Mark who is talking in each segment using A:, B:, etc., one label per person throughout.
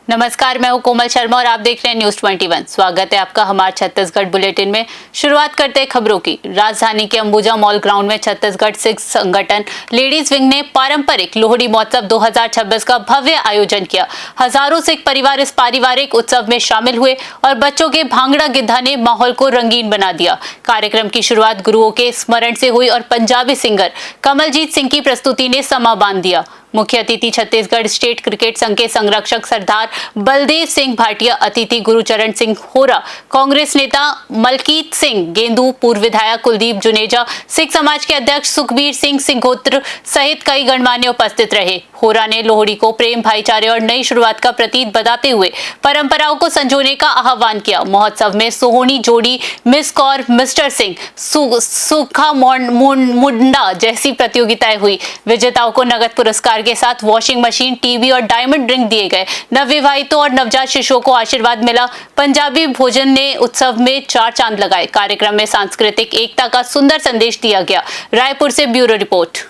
A: नमस्कार, मैं हूं कोमल शर्मा और आप देख रहे हैं न्यूज 21। स्वागत है आपका हमारे छत्तीसगढ़ बुलेटिन में। शुरुआत करते हैं खबरों की। राजधानी के अंबुजा मॉल ग्राउंड में छत्तीसगढ़ सिख संगठन लेडीज विंग ने पारंपरिक लोहड़ी महोत्सव 2026 का भव्य आयोजन किया। हजारों सिख परिवार इस पारिवारिक उत्सव में शामिल हुए और बच्चों के भांगड़ा गिद्धा ने माहौल को रंगीन बना दिया। कार्यक्रम की शुरुआत गुरुओं के स्मरण से हुई और पंजाबी सिंगर कमलजीत सिंह की प्रस्तुति ने समा बांध दिया। मुख्य अतिथि छत्तीसगढ़ स्टेट क्रिकेट संघ के संरक्षक सरदार बलदेव सिंह भाटिया, अतिथि गुरुचरण सिंह होरा, कांग्रेस नेता मलकीत सिंह गेंदू, पूर्व विधायक कुलदीप जुनेजा, सिख समाज के अध्यक्ष सुखबीर सिंह सिंघोत्र सहित कई गणमान्य उपस्थित रहे। होरा ने लोहड़ी को प्रेम, भाईचारे और नई शुरुआत का प्रतीक बताते हुए परंपराओं को संजोने का आह्वान किया। महोत्सव में सोहोनी जोड़ी, मिस कौर, मिस्टर सिंह, सुखा मुंडा जैसी प्रतियोगिताएं हुई। विजेताओं को नगद पुरस्कार के साथ वॉशिंग मशीन, टीवी और डायमंड रिंग दिए गए। नवविवाहितों और नवजात शिशुओं को आशीर्वाद मिला। पंजाबी भोजन ने उत्सव में चार चांद लगाए। कार्यक्रम में सांस्कृतिक एकता का सुंदर संदेश दिया गया। रायपुर से ब्यूरो रिपोर्ट।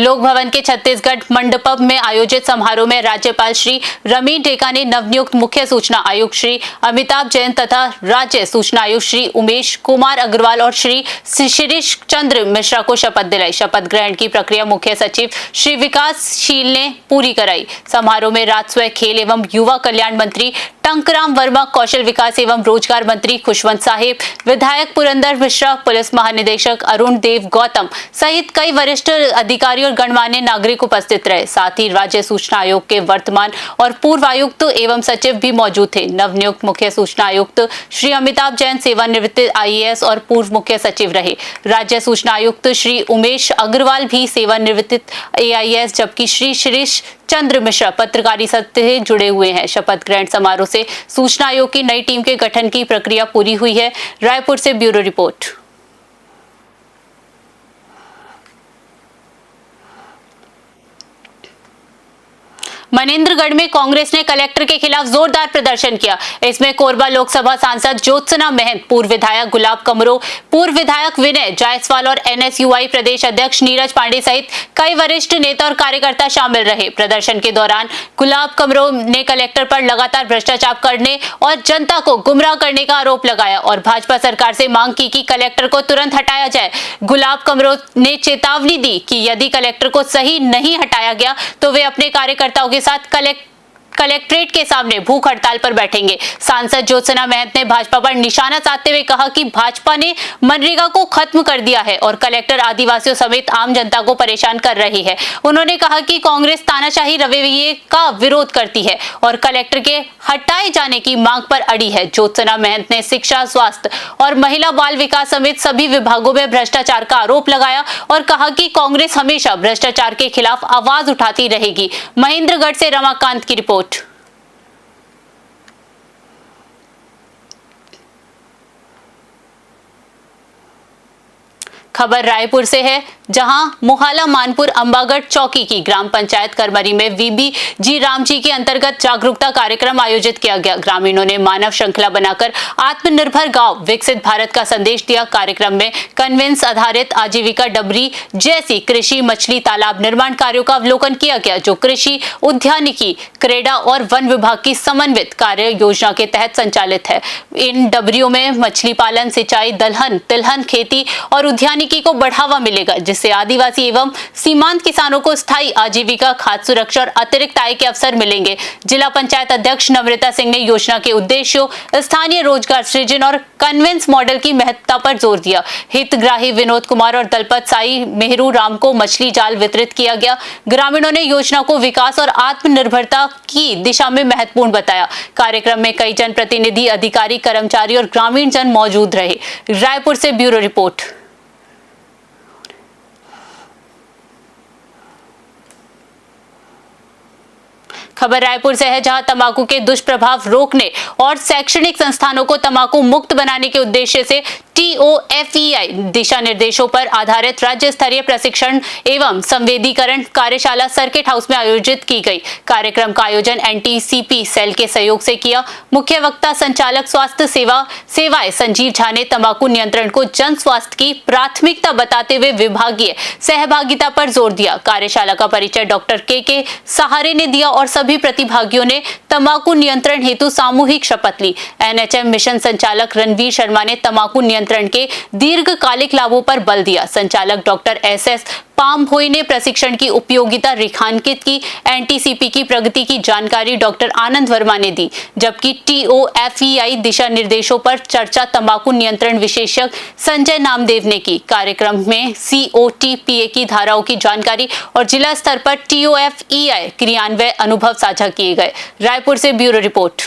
A: लोक भवन के छत्तीसगढ़ मंडपम में आयोजित समारोह में राज्यपाल श्री रमीन टेका ने नवनियुक्त मुख्य सूचना आयुक्त श्री अमिताभ जैन तथा राज्य सूचना आयुक्त श्री उमेश कुमार अग्रवाल और श्री शिरीष चंद्र मिश्रा को शपथ दिलाई। शपथ ग्रहण की प्रक्रिया मुख्य सचिव श्री विकासशील ने पूरी कराई। समारोह में राजस्व, खेल एवं युवा कल्याण मंत्री टंकराम वर्मा, कौशल विकास एवं रोजगार मंत्री खुशवंत साहिब, विधायक पुरंदर मिश्रा, पुलिस महानिदेशक अरुण देव गौतम सहित कई वरिष्ठ अधिकारी और गणमान्य नागरिक उपस्थित रहे। साथ ही राज्य सूचना आयोग के वर्तमान और पूर्व आयुक्त एवं सचिव भी मौजूद थे। नवनियुक्त मुख्य सूचना आयुक्त श्री अमिताभ जैन सेवानिवृत्त IAS और पूर्व मुख्य सचिव रहे। राज्य सूचना आयुक्त श्री उमेश अग्रवाल भी सेवानिवृत्त AIS, जबकि श्री शिरीष चंद्र मिश्रा पत्रकारिता से जुड़े हुए हैं। शपथ ग्रहण समारोह से सूचना आयोग की नई टीम के गठन की प्रक्रिया पूरी हुई है। रायपुर से ब्यूरो रिपोर्ट। मनेन्द्रगढ़ में कांग्रेस ने कलेक्टर के खिलाफ जोरदार प्रदर्शन किया। इसमें कोरबा लोकसभा सांसद ज्योत्सना महंत, पूर्व विधायक गुलाब कमरो, पूर्व विधायक विनय जायसवाल और NSUI प्रदेश अध्यक्ष नीरज पांडे सहित कई वरिष्ठ नेता और कार्यकर्ता शामिल रहे। प्रदर्शन के दौरान गुलाब कमरो ने कलेक्टर पर लगातार भ्रष्टाचार करने और जनता को गुमराह करने का आरोप लगाया और भाजपा सरकार से मांग की कि कलेक्टर को तुरंत हटाया जाए। गुलाब कमरो ने चेतावनी दी कि यदि कलेक्टर को सही नहीं हटाया गया तो वे अपने कार्यकर्ताओं के साथ कलेक्ट्रेट के सामने भूख हड़ताल पर बैठेंगे। सांसद ज्योत्सना महंत ने भाजपा पर निशाना साधते हुए कहा कि भाजपा ने मनरेगा को खत्म कर दिया है और कलेक्टर आदिवासियों समेत आम जनता को परेशान कर रही है। उन्होंने कहा कि कांग्रेस तानाशाही रवैये का विरोध करती है और कलेक्टर के हटाए जाने की मांग पर अड़ी है। ज्योत्सना महंत ने शिक्षा, स्वास्थ्य और महिला बाल विकास समेत सभी विभागों में भ्रष्टाचार का आरोप लगाया और कहा कि कांग्रेस हमेशा भ्रष्टाचार के खिलाफ आवाज उठाती रहेगी। महेंद्रगढ़ से रमाकांत की रिपोर्ट। खबर रायपुर से है, जहां मुहाला मानपुर अंबागढ़ चौकी की ग्राम पंचायत करमरी में VBG राम जी के अंतर्गत जागरूकता कार्यक्रम आयोजित किया गया। ग्रामीणों ने मानव श्रृंखला बनाकर आत्मनिर्भर गांव विकसित भारत का संदेश दिया। कार्यक्रम में कन्वेंस आधारित आजीविका डबरी जैसी कृषि, मछली तालाब निर्माण कार्यों का अवलोकन किया गया, जो कृषि, उद्यानिकी, क्रेडा और वन विभाग की समन्वित कार्य योजना के तहत संचालित है। इन डबरियों में मछली पालन, सिंचाई, दलहन, तिलहन खेती और उद्यानिकी को बढ़ावा मिलेगा, जिससे आदिवासी एवं सीमांत किसानों को स्थायी आजीविका, खाद्य सुरक्षा और अतिरिक्त आय के अवसर मिलेंगे। जिला पंचायत अध्यक्ष नम्रता सिंह ने योजना के उद्देश्यों, स्थानीय रोजगार सृजन और कन्वेंस मॉडल की महत्ता पर जोर दिया। हितग्राही विनोद कुमार और दलपत साई मेहरू राम को मछली जाल वितरित किया गया। ग्रामीणों ने योजना को विकास और आत्मनिर्भरता की दिशा में महत्वपूर्ण बताया। कार्यक्रम में कई जनप्रतिनिधि, अधिकारी, कर्मचारी और ग्रामीण जन मौजूद रहे। रायपुर से ब्यूरो रिपोर्ट। खबर रायपुर से है, जहां तंबाकू के दुष्प्रभाव रोकने और शैक्षणिक संस्थानों को तंबाकू मुक्त बनाने के उद्देश्य से TOFEI दिशा निर्देशों पर आधारित राज्य स्तरीय प्रशिक्षण एवं संवेदीकरण कार्यशाला सर्किट हाउस में आयोजित की गई। कार्यक्रम का आयोजन NTCP सेल के सहयोग से किया। मुख्य वक्ता संचालक स्वास्थ्य सेवाएं संजीव झा ने तंबाकू नियंत्रण को जन स्वास्थ्य की प्राथमिकता बताते हुए विभागीय सहभागिता पर जोर दिया। कार्यशाला का परिचय डॉक्टर के सहारे ने दिया और सभी प्रतिभागियों ने तंबाकू नियंत्रण हेतु सामूहिक शपथ ली। NHM मिशन संचालक रणवीर शर्मा ने तंबाकू नियंत्रण के दीर्घकालिक लाभों पर बल दिया। संचालक डॉक्टर SS पामभोई ने प्रशिक्षण की उपयोगिता रेखांकित की। NTCP की प्रगति की जानकारी डॉक्टर आनंद वर्मा ने दी, जबकि TOFEI दिशा निर्देशों पर चर्चा तंबाकू नियंत्रण विशेषज्ञ संजय नामदेव ने की। कार्यक्रम में COTPA की धाराओं की जानकारी और जिला स्तर पर TOFEI क्रियान्वयन अनुभव साझा किए गए। रायपुर से ब्यूरो रिपोर्ट।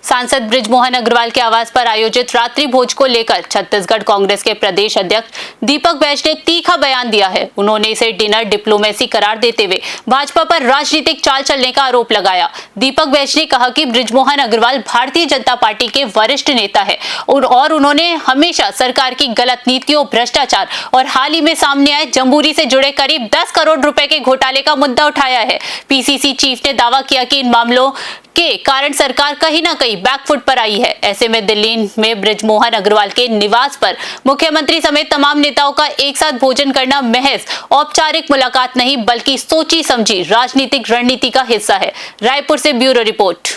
A: सांसद बृजमोहन अग्रवाल के आवास पर आयोजित रात्रि भोज को लेकर छत्तीसगढ़ कांग्रेस के प्रदेश अध्यक्ष दीपक बैज ने तीखा बयान दिया है। उन्होंने इसे डिनर डिप्लोमेसी करार देते हुए भाजपा पर राजनीतिक चाल चलने का आरोप लगाया। दीपक बैज ने कहा कि बृजमोहन अग्रवाल भारतीय जनता पार्टी के वरिष्ठ नेता है और उन्होंने हमेशा सरकार की गलत नीतियों, भ्रष्टाचार और हाल ही में सामने आए जम्बूरी से जुड़े करीब 10 करोड़ रुपए के घोटाले का मुद्दा उठाया है। PCC चीफ ने दावा किया कि इन मामलों के कारण सरकार कहीं ना कहीं बैकफुट पर आई है। ऐसे में दिल्ली में बृजमोहन अग्रवाल के निवास पर मुख्यमंत्री समेत तमाम नेताओं का एक साथ भोजन करना महज औपचारिक मुलाकात नहीं, बल्कि सोची समझी राजनीतिक रणनीति का हिस्सा है। रायपुर से ब्यूरो रिपोर्ट।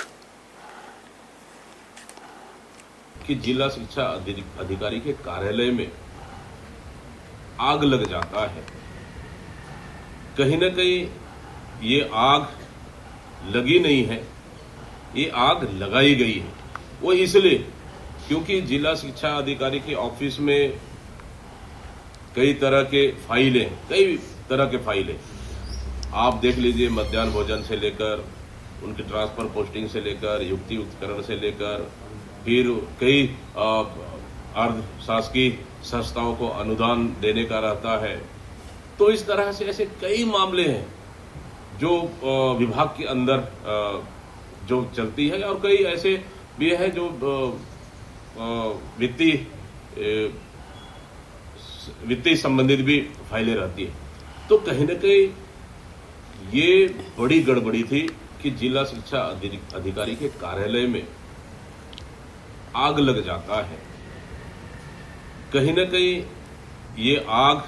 B: कि जिला शिक्षा अधिकारी के कार्यालय में आग लग जाता है। कहीं ना कहीं ये आग लगी नहीं है, ये आग लगाई गई है। वो इसलिए क्योंकि जिला शिक्षा अधिकारी के ऑफिस में कई तरह के फाइलें आप देख लीजिए, मध्याह्न भोजन से लेकर उनकी ट्रांसफर पोस्टिंग से लेकर युक्ति युक्तकरण से लेकर फिर कई अर्ध शासकीय संस्थाओं को अनुदान देने का रहता है। तो इस तरह से ऐसे कई मामले हैं जो विभाग के अंदर जो चलती है, और कई ऐसे भी है जो वित्तीय संबंधित भी फाइलें रहती है। तो कहीं ना कहीं ये बड़ी गड़बड़ी थी कि जिला शिक्षा अधिकारी के कार्यालय में आग लग जाता है। कहीं ना कहीं ये आग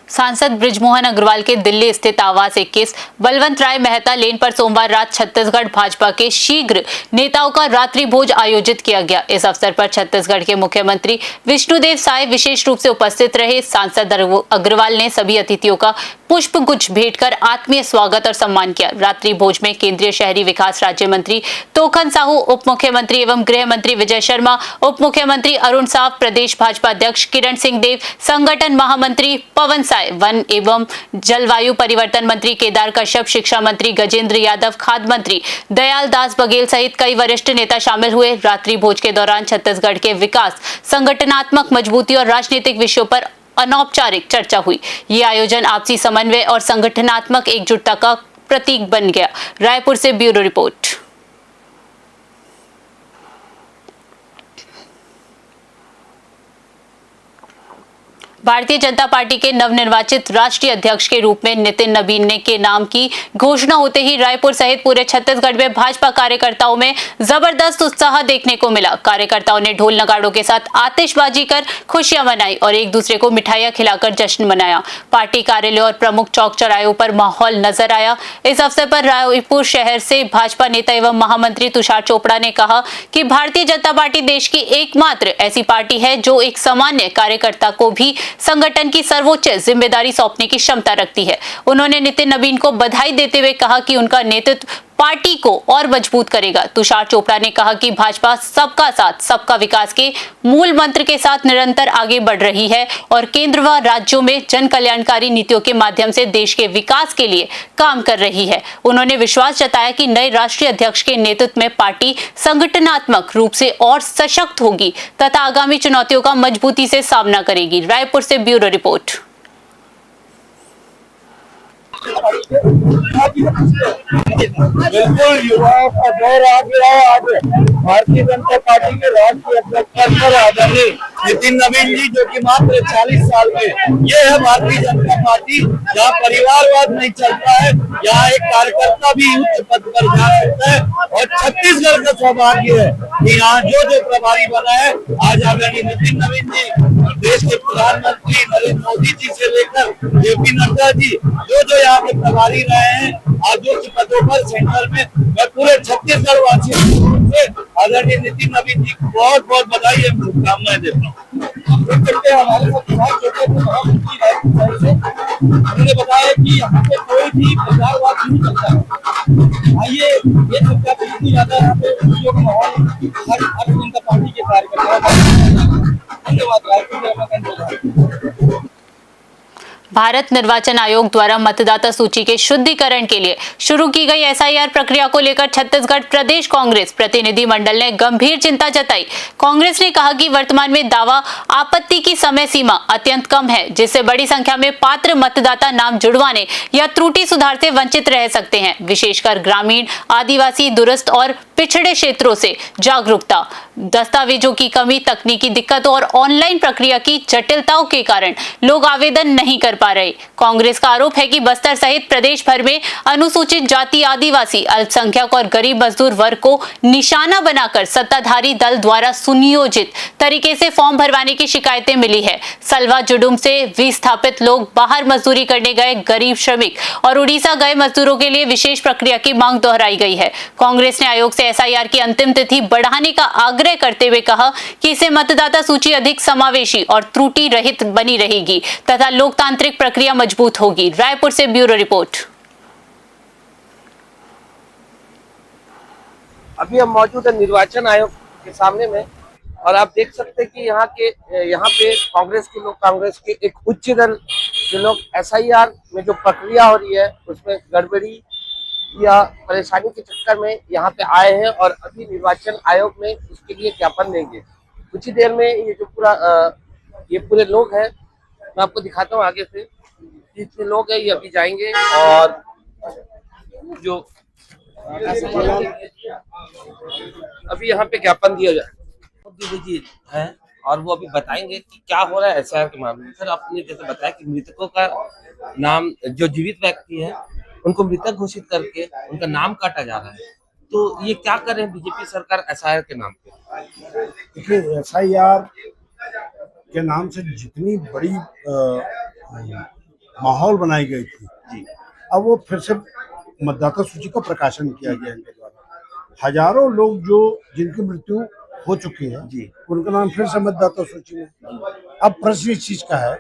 A: सांसद बृजमोहन अग्रवाल के दिल्ली स्थित आवास 21 बलवंत राय मेहता लेन पर सोमवार रात छत्तीसगढ़ भाजपा के शीघ्र नेताओं का रात्रि भोज आयोजित किया गया। इस अवसर पर छत्तीसगढ़ के मुख्यमंत्री विष्णुदेव साय विशेष रूप से उपस्थित रहे। सांसद अग्रवाल ने सभी अतिथियों का पुष्प गुच्छ भेंट कर आत्मीय स्वागत और सम्मान किया। रात्रि भोज में केंद्रीय शहरी विकास राज्य मंत्री तोखन साहू, उप मुख्यमंत्री एवं गृह मंत्री विजय शर्मा, उप मुख्यमंत्री अरुण साव, प्रदेश भाजपा अध्यक्ष किरण सिंह देव, संगठन महामंत्री पवन साय, वन एवं जलवायु परिवर्तन मंत्री केदार कश्यप, शिक्षा मंत्री गजेंद्र यादव, खाद्य मंत्री दयाल दास बघेल सहित कई वरिष्ठ नेता शामिल हुए। रात्रि भोज के दौरान छत्तीसगढ़ के विकास, संगठनात्मक मजबूती और राजनीतिक विषयों पर अनौपचारिक चर्चा हुई। ये आयोजन आपसी समन्वय और संगठनात्मक एकजुटता का प्रतीक बन गया। रायपुर से bureau report. Bharatiya Janata party के नवनिर्वाचित राष्ट्रीय अध्यक्ष के रूप में नितिन नबीन ने के नाम की घोषणा होते ही रायपुर सहित पूरे छत्तीसगढ़ में भाजपा कार्यकर्ताओं में जबरदस्त उत्साह देखने को मिला। कार्यकर्ताओं ने ढोल नगाड़ों के साथ आतिशबाजी कर खुशियां मनाई और एक दूसरे को मिठाइयां खिलाकर जश्न मनाया। पार्टी कार्यालय और प्रमुख चौक चौराहों पर माहौल नजर आया। इस अवसर पर रायपुर शहर से भाजपा नेता एवं महामंत्री तुषार चोपड़ा ने कहा कि भारतीय जनता पार्टी देश की एकमात्र ऐसी पार्टी है जो एक सामान्य कार्यकर्ता को भी संगठन की सर्वोच्च जिम्मेदारी सौंपने की क्षमता रखती है। उन्होंने नितिन नबीन को बधाई देते हुए कहा कि उनका नेतृत्व पार्टी को और मजबूत करेगा। तुषार चोपड़ा ने कहा कि भाजपा सबका साथ सबका विकास के मूल मंत्र के साथ निरंतर आगे बढ़ रही है और केंद्र व राज्यों में जन कल्याणकारी नीतियों के माध्यम से देश के विकास के लिए काम कर रही है। उन्होंने विश्वास जताया कि नए राष्ट्रीय अध्यक्ष के नेतृत्व में पार्टी संगठनात्मक रूप से और सशक्त होगी तथा आगामी चुनौतियों का मजबूती से सामना करेगी। रायपुर से ब्यूरो रिपोर्ट।
C: बिल्कुल युवाओं का दौर आ गया है। आज भारतीय जनता पार्टी के राष्ट्रीय अध्यक्ष पर आदरणीय नितिन नवीन जी, जो कि मात्र 40 साल के, ये है भारतीय जनता पार्टी जहाँ परिवारवाद नहीं चलता है, यहाँ एक कार्यकर्ता भी उच्च पद पर जा सकता है। और छत्तीसगढ़ का सौभाग्य है कि यहाँ जो प्रभारी बना है आज आदरणीय नितिन नवीन जी, देश के प्रधानमंत्री नरेंद्र मोदी जी से लेकर जेपी नड्डा जी, जो यहाँ पे प्रभारी रहे हैं आज उच्च पदों पर सेंट्रल में, मैं पूरे छत्तीसगढ़ वासियों से आदरणीय नितिन नवीन जी को बहुत बहुत बधाई एवं शुभकामनाएं देता हूँ। हमारे साथ उन्होंने बताया कि यहाँ पे कोई भी परिवारवाद नहीं चलता है। आइए ये चर्चा कितनी ज्यादा यहाँ पे खुशियों का माहौल हर जनता पार्टी के कार्यकर्ताओं। धन्यवाद।
A: भारत निर्वाचन आयोग द्वारा मतदाता सूची के शुद्धिकरण के लिए शुरू की गई एसआईआर प्रक्रिया को लेकर छत्तीसगढ़ प्रदेश कांग्रेस प्रतिनिधि मंडल ने गंभीर चिंता जताई। कांग्रेस ने कहा कि वर्तमान में दावा आपत्ति की समय सीमा अत्यंत कम है, जिससे बड़ी संख्या में पात्र मतदाता नाम जुड़वाने या त्रुटि सुधार से वंचित रह सकते हैं। विशेषकर ग्रामीण, आदिवासी, दूरस्थ और पिछड़े क्षेत्रों से जागरूकता, दस्तावेजों की कमी, तकनीकी दिक्कतों और ऑनलाइन प्रक्रिया की जटिलताओं के कारण लोग आवेदन नहीं कर पा रहे। कांग्रेस का आरोप है कि बस्तर सहित प्रदेश भर में अनुसूचित जाति, आदिवासी, अल्पसंख्यक और गरीब मजदूर वर्ग को निशाना बनाकर सत्ताधारी दल द्वारा सुनियोजित तरीके से फॉर्म भरवाने की शिकायतें मिली है। सलवा जुडुम से विस्थापित लोग, बाहर मजदूरी करने गए गरीब श्रमिक और उड़ीसा गए मजदूरों के लिए विशेष प्रक्रिया की मांग दोहराई गई है। कांग्रेस ने आयोग से एसआईआर की अंतिम तिथि बढ़ाने का आग्रह करते हुए कहा कि इससे मतदाता सूची अधिक समावेशी और त्रुटि रहित बनी रहेगी तथा लोकतांत्रिक प्रक्रिया मजबूत होगी। रायपुर से ब्यूरो रिपोर्ट।
D: अभी हम मौजूद है निर्वाचन आयोग के सामने में और आप देख सकते हैं कि यहाँ पे कांग्रेस के लोग, कांग्रेस के एक उच्च दल जो लोग एसआईआर में जो प्रक्रिया हो रही है उसमें गड़बड़ी या परेशानी के चक्कर में यहाँ पे आए हैं और अभी निर्वाचन आयोग में इसके लिए ज्ञापन देंगे। कुछ ही देर में ये जो ये पूरे लोग हैं, मैं आपको दिखाता हूँ आगे से, जितने लोग हैं ये अभी जाएंगे और जो अभी यहाँ पे ज्ञापन दिया जाए जी है और वो अभी बताएंगे कि क्या हो रहा है एसआईआर के मामले में। सर, आपने जैसे बताया कि मृतकों का नाम, जो जीवित व्यक्ति है उनको मृतक घोषित करके उनका नाम काटा जा रहा है, तो ये क्या कर रहे हैं बीजेपी सरकार एसआईआर के नाम पे?
E: देखिए, एसआईआर के नाम से जितनी बड़ी माहौल बनाई गई थी जी, अब वो फिर से मतदाता सूची का प्रकाशन किया गया इनके द्वारा। हजारों लोग जो जिनकी मृत्यु हो चुकी है जी, उनका नाम फिर से मतदाता सूची में। अब प्रश्न इस चीज का है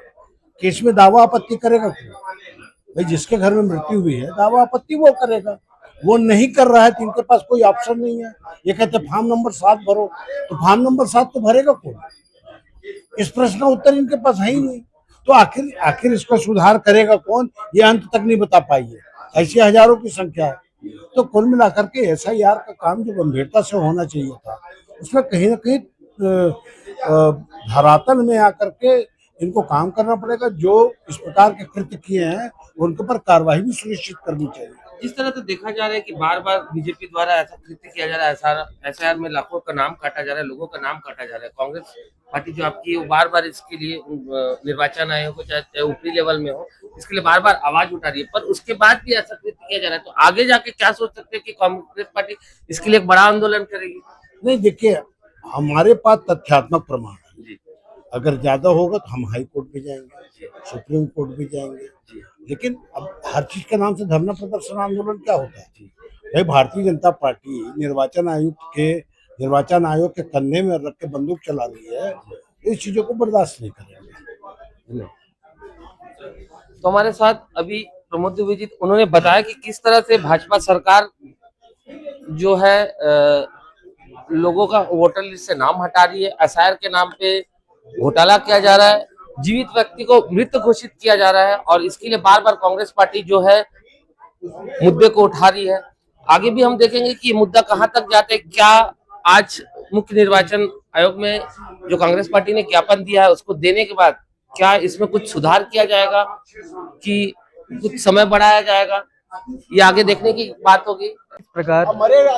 E: कि इसमें दावा आपत्ति करेगा कौन? भाई, जिसके घर में मृत्यु हुई है दावा आपत्ति वो करेगा। वो नहीं कर रहा है तो इनके पास कोई ऑप्शन नहीं है। ये कहते फॉर्म नंबर 7 भरो, तो फॉर्म नंबर 7 तो भरेगा कौन? इस प्रश्न का उत्तर इनके पास है ही नहीं। तो आखिर इसका सुधार करेगा कौन, ये अंत तक नहीं बता पाई है। ऐसे हजारों की संख्या है। तो कुल मिलाकर के एसआईआर का काम जो गंभीरता से होना चाहिए था, उसमें कहीं ना कहीं धरातल में आकर के इनको काम करना पड़ेगा। जो इस प्रकार के कृत्य किए हैं उनके पर कार्रवाई भी सुनिश्चित करनी चाहिए।
D: जिस तरह से देखा जा रहा है कि बार बार बीजेपी द्वारा ऐसा कृत्य किया जा रहा है, एसआईआर में लाखों का नाम काटा जा रहा है, लोगों का नाम काटा जा रहा है। कांग्रेस पार्टी जो आपकी है वो बार बार इसके लिए निर्वाचन आयोग को, चाहे ऊपरी लेवल में हो, इसके लिए बार बार आवाज उठा रही है, पर उसके बाद भी ऐसा कृत्य किया जा रहा है। तो आगे जाके क्या सोच सकते हैं कि कांग्रेस पार्टी इसके लिए एक बड़ा आंदोलन करेगी?
E: नहीं, देखिए, हमारे पास तथ्यात्मक प्रमाण है। अगर ज्यादा होगा तो हम हाई कोर्ट भी जाएंगे, सुप्रीम कोर्ट भी जाएंगे। लेकिन अब हर चीज के नाम से धरना प्रदर्शन आंदोलन क्या होता है? भाई, भारतीय जनता पार्टी निर्वाचन आयोग के कंधे में रख के बंदूक चला रही है, इस चीजों को बर्दाश्त नहीं करेंगे।
D: तो हमारे साथ अभी प्रमोद दुबे जी, उन्होंने बताया कि किस तरह से भाजपा सरकार जो है लोगों का वोटर लिस्ट से नाम हटा रही है, एसआईआर के नाम पे घोटाला किया जा रहा है, जीवित व्यक्ति को मृत घोषित किया जा रहा है और इसके लिए बार बार कांग्रेस पार्टी जो है मुद्दे को उठा रही है। आगे भी हम देखेंगे कि ये मुद्दा कहां तक जाते हैं। क्या आज मुख्य निर्वाचन आयोग में जो कांग्रेस पार्टी ने ज्ञापन दिया है उसको देने के बाद क्या इसमें कुछ सुधार किया जाएगा कि कुछ समय बढ़ाया जाएगा, ये आगे देखने की बात होगी।
F: किस प्रकार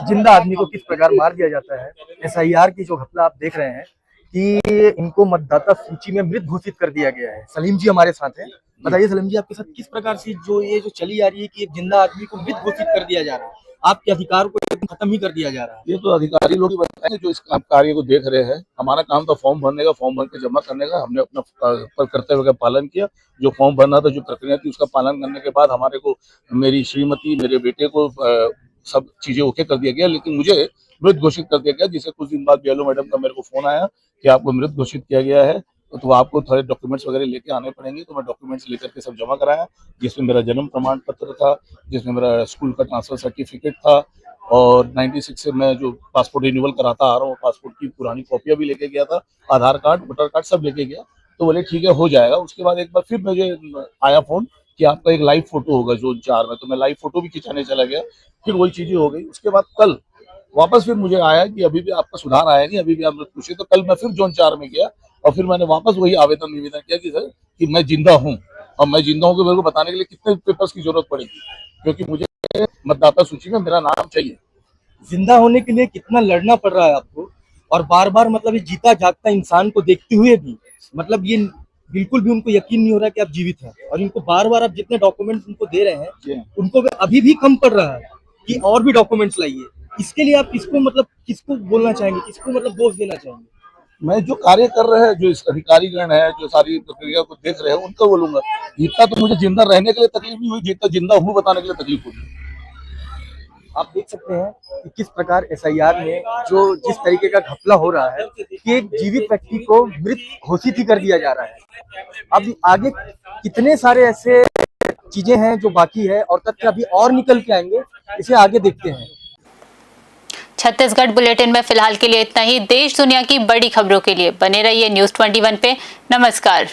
F: जिंदा आदमी को किस प्रकार मार दिया जाता है। एसआईआर की जो घपला आप देख रहे हैं कि इनको मतदाता सूची में मृत घोषित कर दिया गया है। सलीम जी हमारे साथ हैं, बताइए सलीम जी आपके साथ किस प्रकार से जो चली आ रही है कि एक जिंदा आदमी को मृत घोषित कर दिया जा रहा है, आपके अधिकार को खत्म ही कर दिया जा रहा है।
G: ये तो अधिकारी लोग ही बताएंगे जो इस कार्य को देख रहे हैं। हमारा काम था फॉर्म भरने का, फॉर्म भर के जमा करने का। हमने अपना कर्तव्य का पालन किया। जो फॉर्म भरना था, जो प्रक्रिया थी, उसका पालन करने के बाद हमारे को, मेरी श्रीमती, मेरे बेटे को सब चीजें ओके कर दिया गया, लेकिन मुझे मृत घोषित कर दिया गया। जिससे कुछ दिन बाद बीएलओ मैडम का मेरे को फोन आया कि आपको मृत घोषित किया गया है, तो आपको थोड़े डॉक्यूमेंट्स वगैरह लेके आने पड़ेंगे। तो मैं डॉक्यूमेंट्स लेकर के सब जमा कराया, जिसमें मेरा जन्म प्रमाण पत्र था, जिसमें मेरा स्कूल का ट्रांसफर सर्टिफिकेट था, और 96 से मैं जो पासपोर्ट रिन्यूअल कराता आ रहा हूँ, पासपोर्ट की पुरानी कॉपियां भी लेके गया था, आधार कार्ड, वोटर कार्ड सब लेके गया। तो बोले ठीक है, हो जाएगा। उसके बाद एक बार फिर मुझे आया फोन कि आपका एक लाइव फोटो होगा जोन 4 में। तो मैं लाइव फोटो भी खिंचाने चला गया, फिर वही चीजें हो गई। उसके बाद कल वापस फिर मुझे आया कि अभी भी आपका सुधार आया नहीं, अभी भी आप पूछे। तो कल मैं फिर जोन 4 में गया और फिर मैंने वापस वही निवेदन किया कि सर कि मैं जिंदा हूँ, और मैं जिंदा हूँ कि मेरे को बताने के लिए कितने पेपर्स की जरूरत पड़ेगी, क्योंकि मुझे मतदाता सूची में मेरा नाम चाहिए।
F: जिंदा होने के लिए कितना लड़ना पड़ रहा है आपको, और बार बार मतलब ये जीता जागता इंसान को देखते हुए भी मतलब ये बिल्कुल भी उनको यकीन नहीं हो रहा कि आप जीवित हैं, और इनको बार बार आप जितने डॉक्यूमेंट्स उनको दे रहे हैं उनको अभी भी कम पड़ रहा है कि और भी डॉक्यूमेंट्स लाइए। इसके लिए आप किसको बोलना चाहेंगे, किसको मतलब दोष देना चाहेंगे?
G: मैं जो कार्य कर रहे हैं, जो इस अधिकारीगण है, जो सारी प्रक्रिया को देख रहे हैं, उनको बोलूंगा। जीतना तो मुझे जिंदा रहने के लिए तकलीफ नहीं हुई, जीतना जिंदा हूँ बताने के लिए तकलीफ हुई।
F: आप देख सकते हैं कि किस प्रकार एसआईआर में जो जिस तरीके का घपला हो रहा है कि एक जीवित व्यक्ति को मृत घोषित ही कर दिया जा रहा है। अब आगे कितने सारे ऐसे चीजें हैं जो बाकी है और तथ्य अभी और निकल के आएंगे, इसे आगे देखते हैं।
A: छत्तीसगढ़ बुलेटिन में फिलहाल के लिए इतना ही। देश दुनिया की बड़ी खबरों के लिए बने रहिए न्यूज़ 21 पे। नमस्कार।